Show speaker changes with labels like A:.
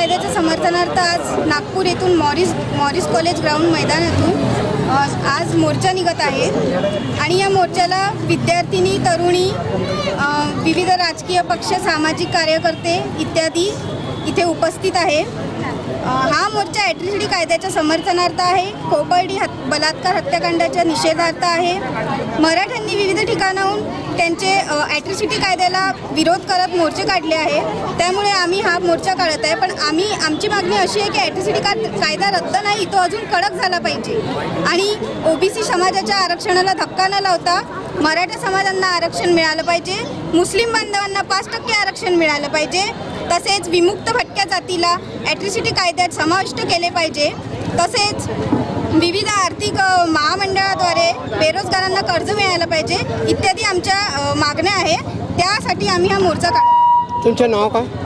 A: कायद्याच्या समर्थनार्थ आज नागपूर येथून मॉरिस कॉलेज ग्राउंड मैदानातून आज मोर्चा निघत आहे आणि या मोर्चाला विद्यार्थिनी, तरुणी, विविध राजकीय पक्ष, सामाजिक कार्यकर्ते इत्यादी इथे उपस्थित आहे। हा मोर्चा ॲट्रॉसिटी कायद्याच्या समर्थनार्थ आहे। कोपर्डी बलात्कार हत्याकांडाच्या निषेधार्थ आहे। मराठ्यांनी विविध ठिकाणाहून त्यांचे ॲट्रॉसिटी कायद्याला विरोध करत मोर्चे काढले आहे, त्यामुळे आम्ही हा मोर्चा काढत आहे। पण आमची मागणी अशी आहे की ॲट्रॉसिटी कायदा रद्द नाही, तो अजून कडक झाला पाहिजे आणि ओबीसी समाजाच्या आरक्षणाला धक्का न लावता मराठा समाजांना आरक्षण मिळालं पाहिजे, मुस्लिम बांधवांना 5% आरक्षण मिळालं पाहिजे, तसेच विमुक्त भटक्या जातीला ॲट्रॉसिटी कायद्यात समाविष्ट केले पाहिजे, तसेच विविध आर्थिक महामंडळाद्वारे बेरोजगारांना कर्ज मिळालं पाहिजे इत्यादी आमच्या मागण्या आहे। त्यासाठी आम्ही हा मोर्चा काढतो।
B: तुमचं नाव काय?